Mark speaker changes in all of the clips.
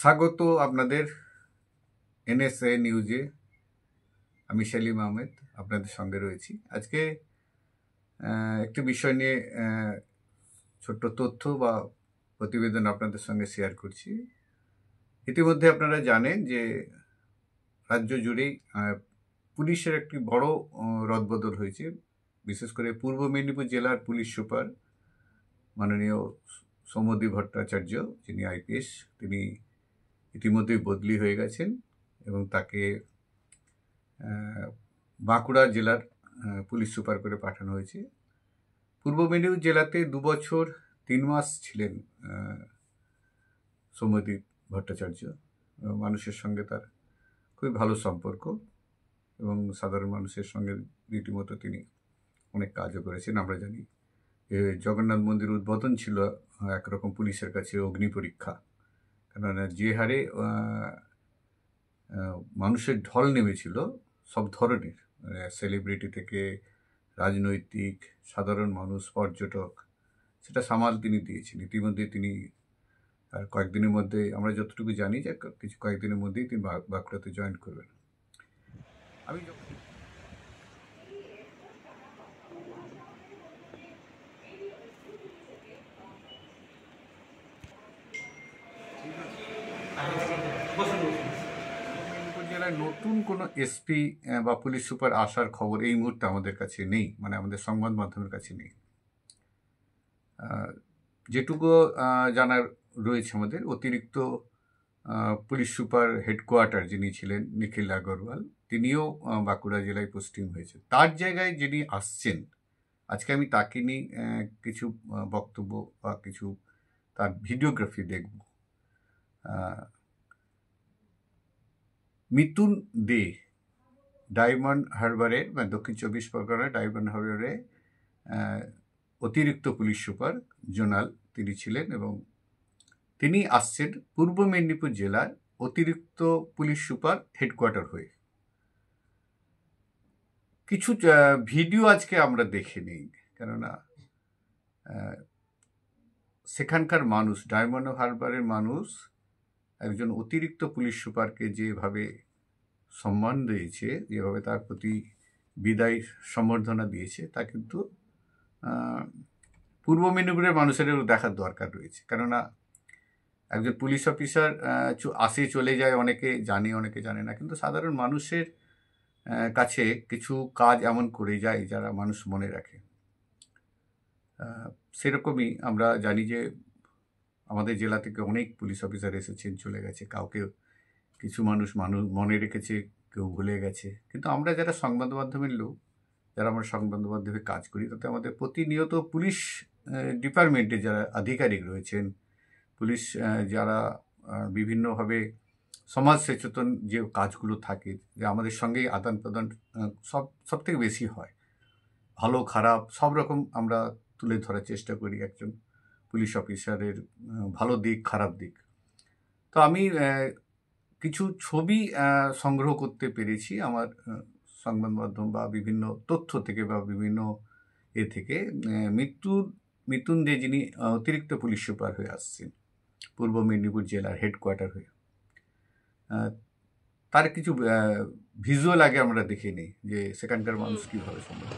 Speaker 1: স্বাগত আপনাদের এনএসএ নিউজে। আমি সেলিম আহমেদ আপনাদের সঙ্গে রয়েছি। আজকে একটি বিষয় নিয়ে ছোট্ট তথ্য বা প্রতিবেদন আপনাদের সঙ্গে শেয়ার করছি। ইতিমধ্যে আপনারা জানেন যে রাজ্য জুড়েই পুলিশের একটি বড় রদবদল হয়েছে। বিশেষ করে পূর্ব মেদিনীপুর জেলার পুলিশ সুপার মাননীয় সৌম্যদীপ ভট্টাচার্য, যিনি আইপিএস, তিনি ইতিমধ্যেই বদলি হয়ে গেছেন এবং তাকে বাঁকুড়া জেলার পুলিশ সুপার করে পাঠানো হয়েছে। পূর্ব মেদিনীপুর জেলাতে 2 বছর 3 মাস ছিলেন সৌম্যদীপ ভট্টাচার্য। মানুষের সঙ্গে তার খুবই ভালো সম্পর্ক এবং সাধারণ মানুষের সঙ্গে রীতিমতো তিনি অনেক কাজও করেছেন। আমরা জানি জগন্নাথ মন্দির উদ্বোধন ছিল একরকম পুলিশের কাছে অগ্নি পরীক্ষা, কেননা যে হারে মানুষের ঢল নেমেছিল সব ধরনের, সেলিব্রিটি থেকে রাজনৈতিক, সাধারণ মানুষ, পর্যটক, সেটা সামাল তিনি দিয়েছেন। ইতিমধ্যে তিনি কয়েকদিনের মধ্যে, আমরা যতটুকু জানি যে কয়েকদিনের মধ্যেই তিনি বাঁকুড়াতে জয়েন করবেন। আমি জেলায় নতুন কোনো এসপি বা পুলিশ সুপার আসার খবর এই মুহূর্তে আমাদের কাছে নেই, মানে আমাদের সংবাদ মাধ্যমের কাছে নেই। যেটুকু জানার রয়েছে আমাদের, অতিরিক্ত পুলিশ সুপার হেডকোয়ার্টার যিনি ছিলেন নিখিল আগরওয়াল, তিনিও বাঁকুড়া জেলায় পোস্টিং হয়েছে। তার জায়গায় যিনি আসছেন, আজকে আমি তাকে নিয়ে কিছু বক্তব্য বা কিছু তার ভিডিওগ্রাফি দেখব। মিতুন দে ডায়মন্ড হারবারের, মানে দক্ষিণ 24 পরগনার ডায়মন্ড হারবারে অতিরিক্ত পুলিশ সুপার জোনাল তিনি ছিলেন এবং তিনি আসছেন পূর্ব মেদিনীপুর জেলার অতিরিক্ত পুলিশ সুপার হেডকোয়ার্টার হয়ে। কিছু ভিডিও আজকে আমরা দেখে নিই, কেননা সেখানকার মানুষ, ডায়মন্ড হারবারের মানুষ একজন অতিরিক্ত পুলিশ সুপারকে যেভাবে সম্মান দিয়েছে, যেভাবে তার প্রতি বিদায় সম্বর্ধনা দিয়েছে, তা কিন্তু পূর্ব মেদিনীপুরের মানুষেরও দেখার দরকার রয়েছে। কেননা একজন পুলিশ অফিসার আসে চলে যায়, অনেকে জানে অনেকে জানে না, কিন্তু সাধারণ মানুষের কাছে কিছু কাজ এমন করে যায় যারা মানুষ মনে রাখে। সেরকমই আমরা জানি যে আমাদের জেলা থেকে অনেক পুলিশ অফিসার এসেছেন, চলে গেছে, কাউকে কিছু মানুষ মনে রেখেছে, কেউ ভুলে গেছে। কিন্তু আমরা যারা সংবাদ মাধ্যমের লোক, যারা আমরা সংবাদ মাধ্যমে কাজ করি, তাতে আমাদের প্রতিনিয়ত পুলিশ ডিপার্টমেন্টে যারা আধিকারিক রয়েছেন, পুলিশ যারা বিভিন্নভাবে সমাজ সচেতন যে কাজগুলো থাকে, যে আমাদের সঙ্গেই আদান প্রদান সব থেকে বেশি হয়, ভালো খারাপ সব রকম আমরা তুলে ধরার চেষ্টা করি একজন পুলিশ অফিসারের ভালো দিক, খারাপ দিক। তো আমি কিছু ছবি সংগ্রহ করতে পেরেছি আমার সংবাদ মাধ্যম বা বিভিন্ন তথ্য থেকে বা বিভিন্ন থেকে। মিতুন দে, যিনি অতিরিক্ত পুলিশ সুপার হয়ে আসছেন পূর্ব মেদিনীপুর জেলার হেডকোয়ার্টার হয়ে, তার কিছু ভিজুয়াল আগে আমরা দেখে নিই যে সেখানকার মানুষ কীভাবে সম্ভব।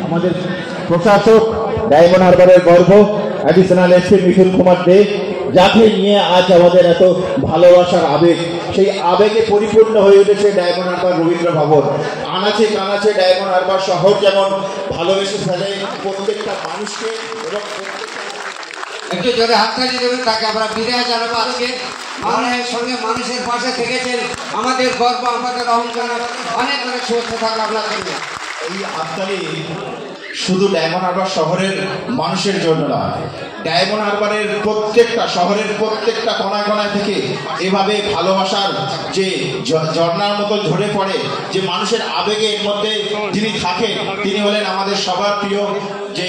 Speaker 2: আমাদের প্রশাসক ডায়মন্ড হারবারের গর্ব অ্যাডিশনাল এসপি মিঠুন কুমার দে, যাকে নিয়ে আজ আমাদের এত ভালোবাসার আবেগ, সেই আবেগে পরিপূর্ণ হয়ে উঠেছে ডায়মন্ড হারবার রবীন্দ্র ভবন। আনাচে কানাচে ডায়মন্ড হারবার শহর যেমন ভালোবেসে ফেলে প্রত্যেকটা মানুষকে এবং প্রত্যেকটা
Speaker 3: একটু জোরে হাততালি দেবেন, তাকে আমরা বিদায় জানাবো। আজকে মানুষের সঙ্গে মানুষের পাশে থেকেছেন, আমাদের গর্ব, আমাদের অহংকার। অনেক অনেক শুভেচ্ছা থাকলো আপনার জন্য।
Speaker 2: এই হাততালি শুধু ডায়মন্ড হারবার শহরের মানুষের জন্য নয়, ডায়মন্ড হারবারের প্রত্যেকটা শহরের প্রত্যেকটা কোনায় কোনায় থেকে এভাবে ভালোবাসার যে ঝর্ণার মতো ঝরে পড়ে, যে মানুষের আবেগের মধ্যে যিনি থাকেন তিনি হলেন আমাদের সবার প্রিয় যে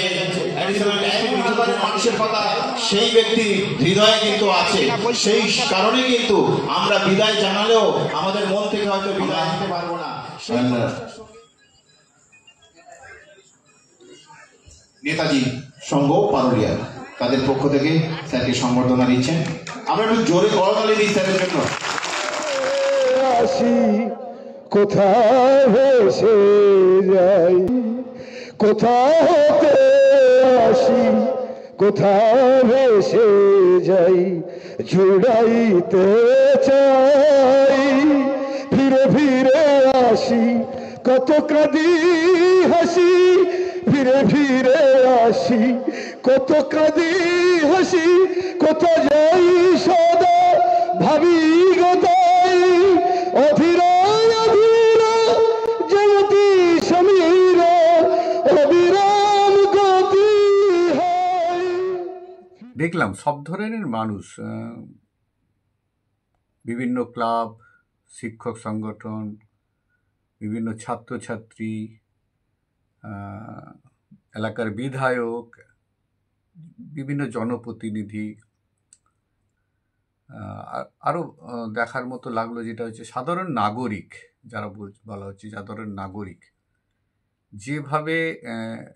Speaker 2: মানুষের কথা সেই ব্যক্তি হৃদয়ে কিন্তু আছে। সেই কারণে কিন্তু আমরা বিদায় জানালেও আমাদের মন থেকে হয়তো বিদায় দিতে পারবো না। নেতাজি সংঘ পারুলিয়া তাদের পক্ষ থেকে স্যারকে সম্বর্ধনা দিচ্ছেন। আমরা একটু জোরে করতালি দিই স্যারের জন্য।
Speaker 4: আসি কোথায় ভেসে যাই, কোথায় হতে আসি কোথায় ভেসে যাই, জুড়াইতে চাই ফিরে ফিরে আসি, কত কাঁদি হাসি ফিরে ফিরে আসি, কত কাঁদি হাসি কত যাই সদা ভাবি গতাই, অধীরা অধীরা জগতি সমীরা অবিরাম গতি হয়।
Speaker 1: দেখলাম সব ধরনের মানুষ, বিভিন্ন ক্লাব, শিক্ষক সংগঠন, বিভিন্ন ছাত্রছাত্রী, এলাকার বিধায়ক, বিভিন্ন জনপ্রতিনিধি, আরও দেখার মতো লাগলো যেটা হচ্ছে সাধারণ নাগরিক, যারা বলা হচ্ছে সাধারণ নাগরিক যেভাবে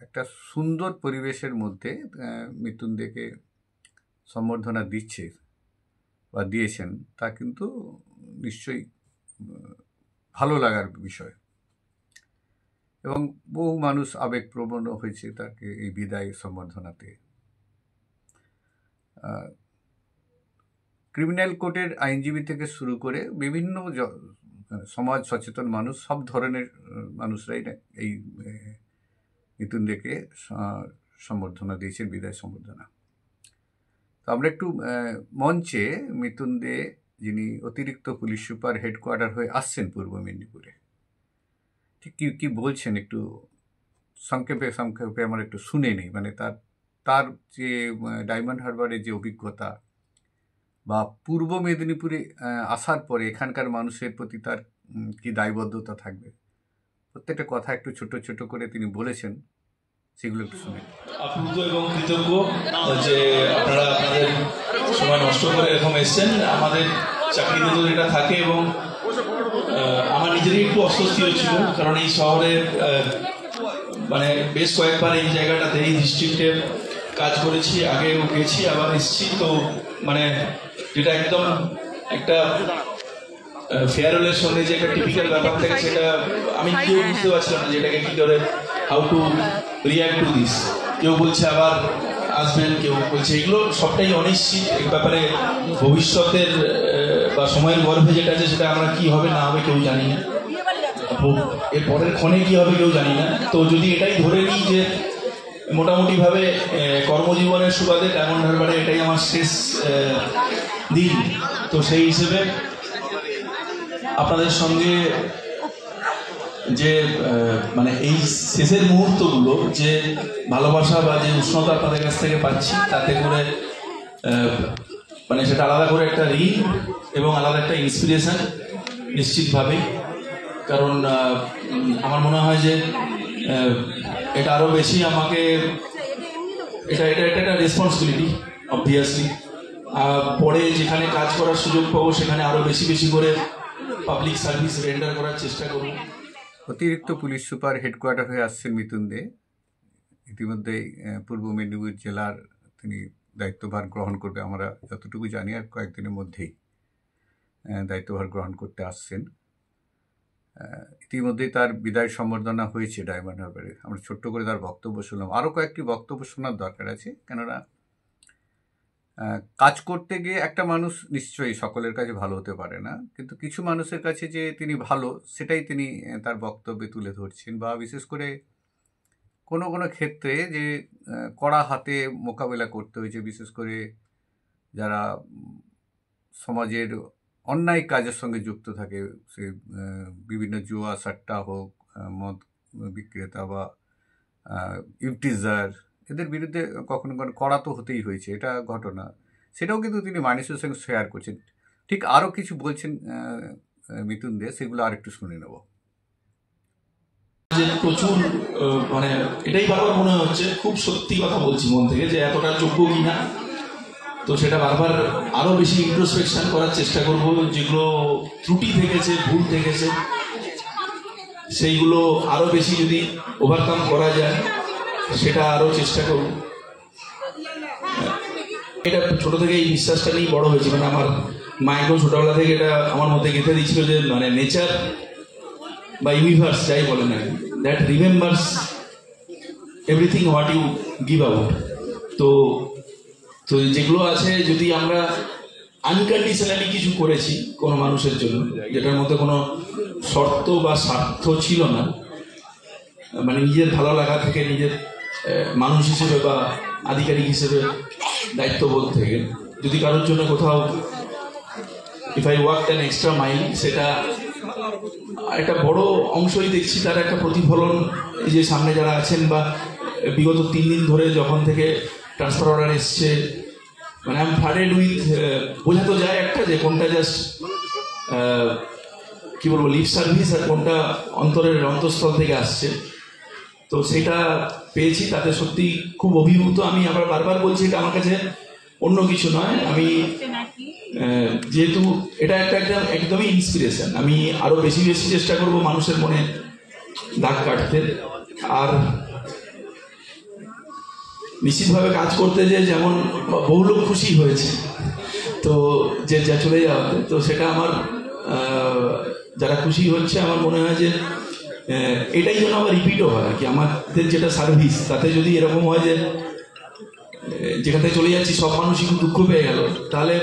Speaker 1: একটা সুন্দর পরিবেশের মধ্যে মৃত্যুঞ্জয়কে সম্বর্ধনা দিচ্ছে বা দিয়েছেন, তা কিন্তু নিশ্চয়ই ভালো লাগার বিষয়। এবং বহু মানুষ আবেগপ্রবণ হয়েছে তাকে এই বিদায় সম্বর্ধনাতে। ক্রিমিনাল কোর্টের আইনজীবী থেকে শুরু করে বিভিন্ন সমাজ সচেতন মানুষ, সব ধরনের মানুষরাই এই মৃত্যুঞ্জয়কে সম্বর্ধনা দিয়েছেন, বিদায় সম্বর্ধনা। তো আমরা একটু মঞ্চে মৃত্যুঞ্জয়, যিনি অতিরিক্ত পুলিশ সুপার হেডকোয়ার্টার হয়ে আসছেন পূর্ব মেদিনীপুরে, ঠিক কি বলছেন একটু সংক্ষেপে আমরা একটু শুনে নিই। মানে তার যে ডায়মন্ড হারবারের যে অভিজ্ঞতা বা পূর্ব মেদিনীপুরে আসার পরে এখানকার মানুষের প্রতি তার কি দায়বদ্ধতা থাকবে, প্রত্যেকটা কথা একটু ছোট ছোট করে তিনি বলেছেন, সেগুলো একটু শুনে।
Speaker 5: আপ্লুত এবং কৃতজ্ঞ যে আপনারা আপনাদের সময় নষ্ট করে এরকম এসছেন। আমাদের চাকরিতে তো যেটা থাকে, এবং আমার নিজেরই একটু অস্বস্তি হয়েছিল, কারণ এই শহরের মানে বেশ কয়েকবার এই জায়গাটাতে এই ডিস্ট্রিক্টের কাজ করেছি, আগেও গেছি আবার এসেছি। তো মানে যেটা একদম একটা ফেয়ারওয়েলের সঙ্গে যে একটা টিপিক্যাল ব্যাপার থাকে, সেটা আমি কেউ বুঝতে পারছিলাম না যে এটাকে কী করে how to react to this. কেউ বলছে আবার আসবেন, কেউ বলছে, এগুলো সবটাই অনিশ্চিত। এই ব্যাপারে ভবিষ্যতের বা সময়ের গর্ভে যেটা আছে সেটা আমরা কি হবে না হবে কেউ জানি না, এর পরের ক্ষণে কি হবে কেউ জানি না। তো যদি এটাই ধরে নিই যে মোটামুটিভাবে কর্মজীবনের সুবাদে ডায়মন্ড হারবারে এটাই আমার শেষ দিন, তো সেই হিসেবে আপনাদের সঙ্গে যে মানে এই শেষের মুহূর্তগুলো যে ভালোবাসা বা যে উষ্ণতা আপনাদের কাছ থেকে পাচ্ছি, তাতে করে মানে সেটা আলাদা করে একটা ঋণ এবং আলাদা একটা ইন্সপিরেশন নিশ্চিতভাবে। কারণ আমার মনে হয় যে এটা আরও বেশি আমাকে এটা একটা রেসপন্সিবিলিটি অবভিয়াসলি। পরে যেখানে কাজ করার সুযোগ পাবো সেখানে আরও বেশি করে পাবলিক সার্ভিস রেন্ডার করার চেষ্টা করব।
Speaker 1: অতিরিক্ত পুলিশ সুপার হেডকোয়ার্টার হয়ে আসছেন মৃত্যুঞ্জয়। ইতিমধ্যেই পূর্ব মেদিনীপুর জেলার তিনি দায়িত্বভার গ্রহণ করবে, আমরা যতটুকু জানি আর কয়েকদিনের মধ্যেই দায়িত্বভার গ্রহণ করতে আসছেন। ইতিমধ্যেই তার বিদায় সম্বর্ধনা হয়েছে ডায়মন্ড হারবারে। আমরা ছোট্ট করে তার বক্তব্য শুনলাম, আরও কয়েকটি বক্তব্য শোনার দরকার আছে, কেননা কাজ করতে গিয়ে একটা মানুষ নিশ্চয়ই সকলের কাছে ভালো হতে পারে না, কিন্তু কিছু মানুষের কাছে যে তিনি ভালো সেটাই তিনি তার বক্তব্যে তুলে ধরছেন। বা বিশেষ করে কোনো কোনো ক্ষেত্রে যে কড়া হাতে মোকাবেলা করতে হয়েছে, বিশেষ করে যারা সমাজের অন্যায় কাজের সঙ্গে যুক্ত থাকে, সে বিভিন্ন জুয়া সাট্টা হোক, মদ বিক্রেতা বা ইফটিজার, এদের বিরুদ্ধে কখনো কখনো কড়া তো হতেই হয়েছে, এটা ঘটনা। সেটাও কিন্তু তিনি মানুষের সঙ্গে শেয়ার করছেন। ঠিক আরও কিছু বলছেন মিথুন দে, সেগুলো আরেকটু শুনে নেব।
Speaker 5: যে প্রচুর মানে এটাই বারবার মনে হচ্ছে, খুব সত্যি কথা বলছি মন থেকে, যে এতটা যোগ্য কিনা। তো সেটা বারবার আরো বেশি ইন্ট্রোস্পেকশন করার চেষ্টা করব, যেগুলো ত্রুটি থেকেছে, ভুল থেকেছে, সেইগুলো আরো বেশি যদি ওভারকাম করা যায় সেটা আরো চেষ্টা করব। এটা ছোট থেকে এই বিশ্বাসটা নিয়েই বড় হয়েছে, মানে আমার মা একদম ছোটবেলা থেকে এটা আমার মধ্যে গেঁথে দিচ্ছিল যে মানে নেচার বা ইউনিভার্স যাই বলে না, that remembers everything what you give out. তো তো যেগুলো আছে, যদি আমরা আনকন্ডিশনালি কিছু করেছি কোনো মানুষের জন্য, যেটার মধ্যে কোনো শর্ত বা স্বার্থ ছিল না, মানে নিজের ভালো লাগা থেকে, নিজের মানুষ হিসেবে বা আধিকারিক হিসেবে দায়িত্ববোধ থেকে, যদি কারোর জন্য কোথাও if I work an extra mile, সেটা একটা বড় অংশই দেখছি তার একটা প্রতিফলন এই যে সামনে যারা আছেন, বা বিগত 3 দিন ধরে যখন থেকে ট্রান্সফার অর্ডার এসছে, মানে আই এম ফ্লাডেড উইথ, বোঝা তো যায় একটা যে কোনটা জাস্ট কি বলবো লিপ সার্ভিস আর কোনটা অন্তরের অন্তঃস্থল থেকে আসছে। তো সেটা পেয়েছি, তাতে সত্যি খুব অভিভূত আমি। আবার বারবার বলছি, এটা আমার কাছে অন্য কিছু নয়, আমি যেহেতু এটা একটা একদমই ইন্সপিরেশন, আমি আরো বেশি বেশি চেষ্টা করব মানুষের মনে দাগ কাটতে, আর নিশ্চিতভাবে কাজ করতে যে যেমন বহু লোক খুশি হয়েছে তো যে যা চলে যাওয়াতে, তো সেটা আমার যারা খুশি হচ্ছে, আমার মনে হয় যে এটাই যেন আবার রিপিটও হয় আর কি। আমাদের যেটা সার্ভিস, তাতে যদি এরকম হয় যে যেখানে চলে যাচ্ছি সব মানুষই খুব দুঃখ পেয়ে গেল, তাহলে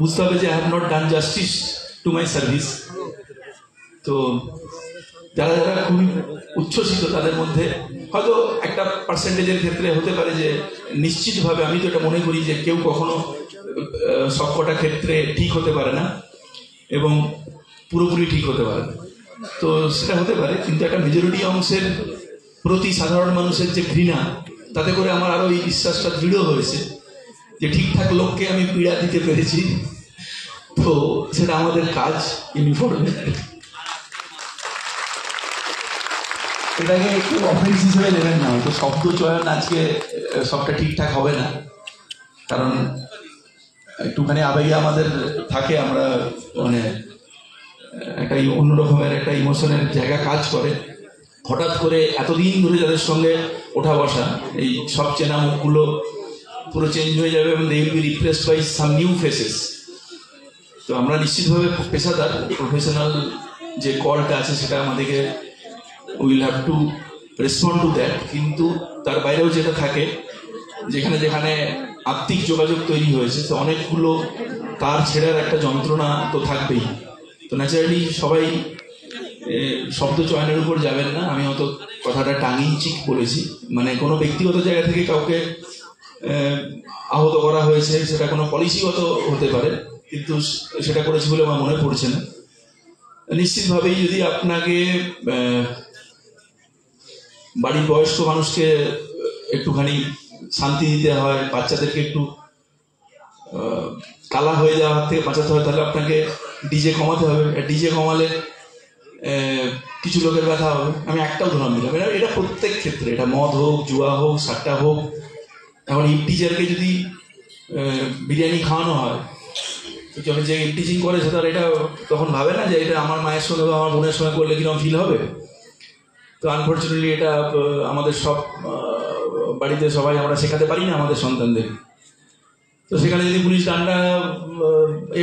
Speaker 5: বুঝতে হবে যে I have not done justice to my service. তো যারা যারা খুবই উচ্ছ্বসিত, তাদের মধ্যে হয়তো একটা পার্সেন্টেজের ক্ষেত্রে হতে পারে যে নিশ্চিতভাবে, আমি তো এটা মনে করি যে কেউ কখনো সবকটা ক্ষেত্রে ঠিক হতে পারে না এবং পুরোপুরি ঠিক হতে পারে না, তো সেটা হতে পারে। কিন্তু একটা মেজরিটি অংশের প্রতি সাধারণ মানুষের যে ঘৃণা, তাতে করে আমার আরো এই বিশ্বাসটা দৃঢ় হয়েছে যে ঠিকঠাক লোককে আমি পীড়া দিতে পেরেছি। তো সেটা আমাদের কাজ ইউনিফর্মে। এটাকে একটু অফেন্স হিসেবে নেবেন না, তো শব্দ চয়ন আজকে সবটা ঠিকঠাক হবে না, কারণ একটুখানি আবেগে আমাদের থাকে, আমরা মানে একটা অন্যরকমের একটা ইমোশনের জায়গা কাজ করে। হঠাৎ করে এতদিন ধরে যাদের সঙ্গে ওঠা বসা, এই সব চেনা মুখগুলো পুরো চেঞ্জ হয়ে যাবে এবং they will be replaced by some new faces. তো আমরা নিশ্চিতভাবে পেশাদার প্রফেশনাল যে কলটা আছে, সেটা আমাদেরকে will have to respond to that. কিন্তু তার বাইরেও যেটা থাকে, যেখানে যেখানে আত্মিক যোগাযোগ তৈরি হয়েছে, তো অনেকগুলো তার ছেড়ার একটা যন্ত্রণা তো থাকবেই। তো ন্যাচারালি সবাই শব্দ চয়নের উপর যাবেন না। আমি হয়তো কথাটা টাঙ্গিং চিক বলেছি, মানে কোনো ব্যক্তিগত জায়গা থেকে কাউকে আহত করা হয়েছে, সেটা কোনো পলিসিগত হতে পারে, কিন্তু সেটা করেছি বলে আমার মনে পড়ছে না। নিশ্চিতভাবেই যদি আপনাকে বাড়ির বয়স্ক মানুষকে একটুখানি শান্তি দিতে হয়, বাচ্চাদেরকে একটু কালা হয়ে যাওয়ার থেকে বাঁচাতে হয়, তাহলে আপনাকে ডিজে কমাতে হবে। ডিজে কমালে কিছু লোকের ব্যথা হবে। আমি একটা উদাহরণ দিলাম, এটা প্রত্যেক ক্ষেত্রে, এটা মদ হোক, জুয়া হোক, সাট্টা হোক। এখন টিচারকে যদি বিরিয়ানি খাওয়ানো হয়, যখন যে টিচিং করে সে তার এটা তখন ভাবে না যে এটা আমার মায়ের সঙ্গে বা আমার বোনের সঙ্গে করলে কিরকম ফিল হবে। তো আনফর্চুনেটলি এটা আমাদের সব বাড়িতে সবাই আমরা শেখাতে পারি না আমাদের সন্তানদের। তো সেখানে যদি পুলিশ ডান্ডা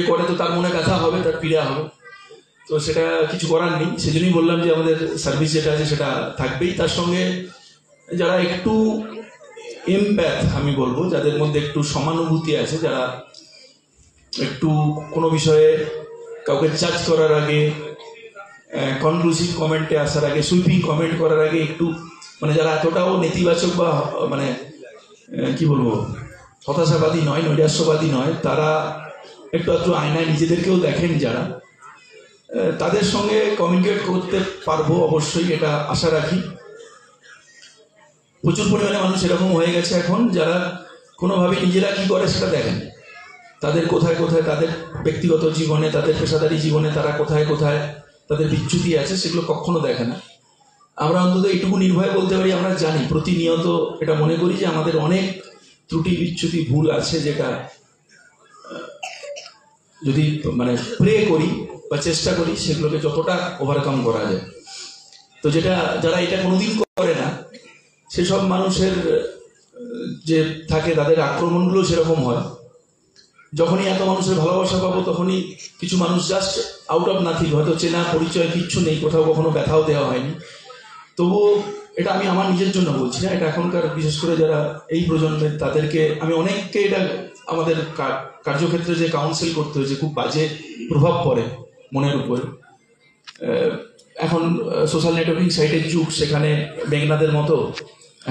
Speaker 5: করে, তো তার মনে ব্যথা হবে, তার পীড়া হবে। তো সেটা কিছু করার নেই। সেজন্যই বললাম যে আমাদের সার্ভিস যেটা আছে সেটা থাকবেই। তার সঙ্গে যারা একটু এমপ্যাথ, আমি বলবো, যাদের মধ্যে একটু সমানুভূতি আছে, যারা একটু কোনো বিষয়ে কাউকে জাজ করার আগে, কনক্লুসিভ কমেন্টে আসার আগে, সুইপিং কমেন্ট করার আগে একটু মানে যারা এতটাও নেতিবাচক বা মানে কি বলবো হতাশাবাদী নয়, নৈরাশ্যবাদী নয়, তারা একটু একটু আয়নায় নিজেদেরকেও দেখেন যারা, তাদের সঙ্গে কমিউনিকেট করতে পারবো অবশ্যই, এটা আশা রাখি। প্রচুর পরিমাণে মানুষ এরকম হয়ে গেছে এখন, যারা কোনোভাবে নিজেরা কি করে সেটা দেখেন, তাদের কোথায় কোথায় তাদের ব্যক্তিগত জীবনে, তাদের পেশাদারি জীবনে তারা কোথায় কোথায় তাদের বিচ্যুতি আছে সেগুলো কখনো দেখে না। আমরা অন্তত এইটুকু নির্ভয়ে বলতে পারি, আমরা জানি প্রতিনিয়ত এটা মনে করি যে আমাদের অনেক ত্রুটি বিচ্যুতি ভুল আছে, যেটা যদি মানে প্রে করি বা চেষ্টা করি সেগুলোকে যতটা ওভারকাম করা যায়। তো যেটা যারা এটা কোনোদিন করে না সেসব মানুষের যে থাকে তাদের আক্রমণগুলো সেরকম হয়। যখনই এত মানুষের ভালোবাসা পাবো তখনই কিছু মানুষ জাস্ট আউট অফ নাথিং, হয়তো চেনা পরিচয় কিচ্ছু নেই, কোথাও কখনো ব্যথাও দেওয়া হয়নি, তবুও এটা আমি আমার নিজের জন্য বলছি না, এটা এখনকার বিশেষ করে যারা এই প্রজন্মের তাদেরকে আমি অনেককে এটা আমাদের কার্যক্ষেত্রে যে কাউন্সিল করতে হয়েছে, খুব বাজে প্রভাব পড়ে মনের উপরে। এখন সোশ্যাল নেটওয়ার্কিং সাইটের যুগ, সেখানে মেঘনাদের মতো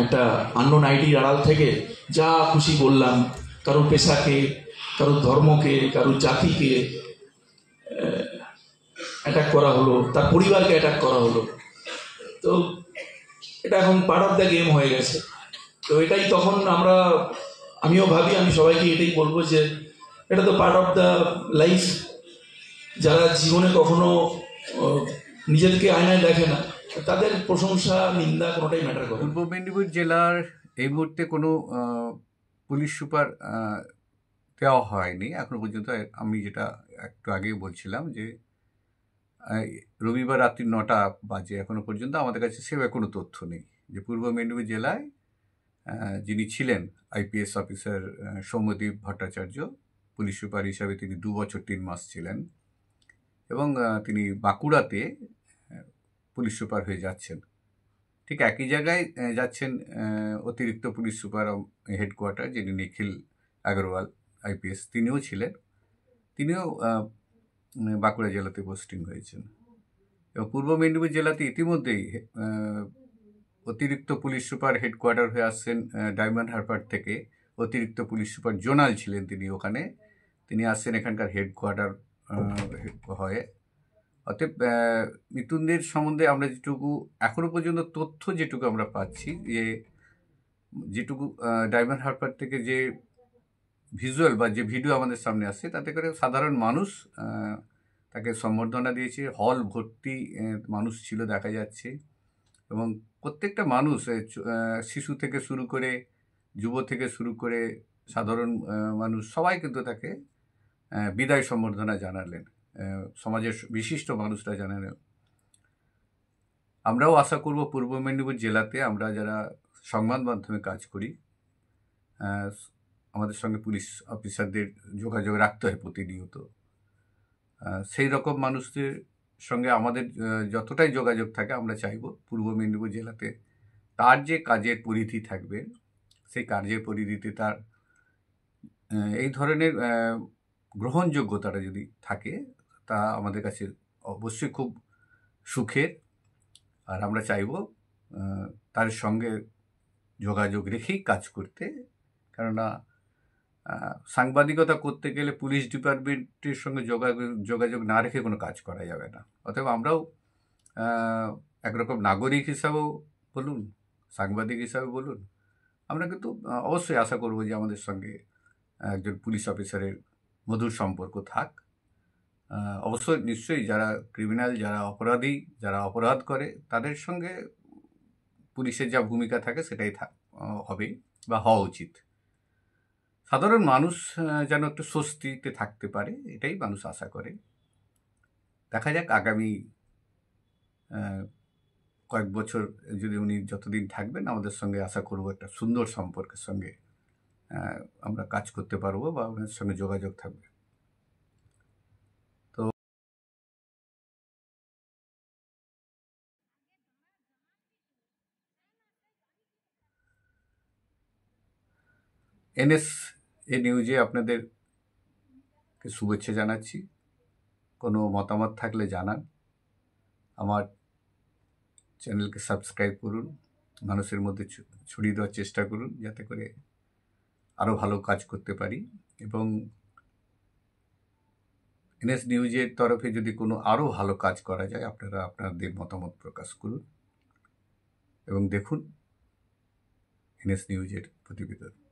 Speaker 5: একটা আননোন আইডির আড়াল থেকে যা খুশি বললাম, কারোর পেশাকে, কারোর ধর্মকে, কারোর জাতিকে অ্যাটাক করা হলো, তার পরিবারকে অ্যাটাক করা হলো। তো এটা এখন পার্ট অফ দ্য গেম হয়ে গেছে। তো এটাই তখন আমিও ভাবি, আমি সবাইকে এটাই বলবো যে এটা তো পার্ট অফ দ্য লাইফ। যারা জীবনে কখনো নিজেদেরকে আয়নায় দেখে না তাদের প্রশংসা নিন্দা কোনোটাই ম্যাটার করে না।
Speaker 1: পূর্ব মেদিনীপুর জেলার এই মুহূর্তে কোনো পুলিশ সুপার দেওয়া হয়নি এখনো পর্যন্ত। আমি যেটা একটু আগেই বলছিলাম যে রবিবার রাত্রি 9টা বাজে এখনো পর্যন্ত আমাদের কাছে সেভাবে কোনো তথ্য নেই যে পূর্ব মেদিনীপুর জেলায় যিনি ছিলেন IPS officer Soumyadip Bhattacharya, police super হিসাবে তিনি 2 বছর 3 মাস ছিলেন এবং তিনি বাঁকুড়াতে পুলিশ সুপার হয়ে যাচ্ছেন। ঠিক একই জায়গায় যাচ্ছেন অতিরিক্ত পুলিশ সুপার হেডকোয়ার্টার যিনি নিখিল আগরওয়াল আইপিএস, তিনিও ছিলেন, তিনিও বাঁকুড়া জেলাতে পোস্টিং হয়েছেন। এবং পূর্ব মেদিনীপুর জেলাতে ইতিমধ্যেই অতিরিক্ত পুলিশ সুপার হেডকোয়ার্টার হয়ে আসছেন ডায়মন্ড হারবার থেকে। অতিরিক্ত পুলিশ সুপার জোনাল ছিলেন তিনি ওখানে, তিনি আসছেন এখানকার হেডকোয়ার্টার হয়ে। অতএব মিতুনদের সম্বন্ধে আমরা যেটুকু এখনো পর্যন্ত তথ্য যেটুকু আমরা পাচ্ছি, যেটুকু ডায়মন্ড হারবার থেকে যে ভিজুয়াল বা যে ভিডিও আমাদের সামনে আসছে, তাতে করে সাধারণ মানুষ তাকে সম্বর্ধনা দিয়েছে, হল ভর্তি মানুষ ছিল দেখা যাচ্ছে। এবং প্রত্যেকটা মানুষ, শিশু থেকে শুরু করে যুব থেকে শুরু করে সাধারণ মানুষ সবাই কিন্তু তাকে বিদায় সম্বর্ধনা জানালেন, সমাজের বিশিষ্ট মানুষরা জানালেন। আমরাও আশা করব পূর্ব মেদিনীপুর জেলাতে আমরা যারা সংবাদ মাধ্যমে কাজ করি, আমাদের সঙ্গে পুলিশ অফিসারদের যোগাযোগ রাখতে হয় প্রতিনিয়ত, সেই রকম মানুষদের সঙ্গে আমাদের যতটাই যোগাযোগ থাকে আমরা চাইব পূর্ব মেদিনীপুর জেলাতে তার যে কাজের পরিধি থাকবে সেই কাজের পরিধিতে তার এই ধরনের গ্রহণযোগ্যতাটা যদি থাকে তা আমাদের কাছে অবশ্যই খুব সুখের। আর আমরা চাইব তার সঙ্গে যোগাযোগ রেখেই কাজ করতে, কেননা সাংবাদিকতা করতে গেলে পুলিশ ডিপার্টমেন্টের সঙ্গে যোগাযোগ না রেখে কোনো কাজ করা যাবে না। অতএব আমরাও একরকম নাগরিক হিসাবেও বলুন, সাংবাদিক হিসাবে বলুন, আমরা কিন্তু অবশ্যই আশা করব যে আমাদের সঙ্গে একজন পুলিশ অফিসারের মধুর সম্পর্ক থাক। অবশ্যই নিশ্চয়ই যারা ক্রিমিনাল, যারা অপরাধী, যারা অপরাধ করে তাদের সঙ্গে পুলিশের যা ভূমিকা থাকে সেটাই হবে বা হওয়া উচিত। সাধারণ মানুষ যেন একটু স্বস্তিতে থাকতে পারে, এটাই মানুষ আশা করে। দেখা যাক আগামী কয়েক বছর যদি উনি যতদিন থাকবেন আমাদের সঙ্গে, আশা করব একটা সুন্দর সম্পর্কের সঙ্গে আমরা কাজ করতে পারবো বা ওনার সঙ্গে যোগাযোগ থাকবে। তো NSA নিউজে আপনাদেরকে শুভেচ্ছা জানাচ্ছি। কোনো মতামত থাকলে জানান। আমার চ্যানেলকে সাবস্ক্রাইব করুন, মানুষের মধ্যে ছড়িয়ে দেওয়ার চেষ্টা করুন, যাতে করে আরও ভালো কাজ করতে পারি। এবং এনএস নিউজের তরফে যদি কোনো আরও ভালো কাজ করা যায়, আপনারা আপনাদের মতামত প্রকাশ করুন এবং দেখুন এনএস নিউজের প্রতিবেদন।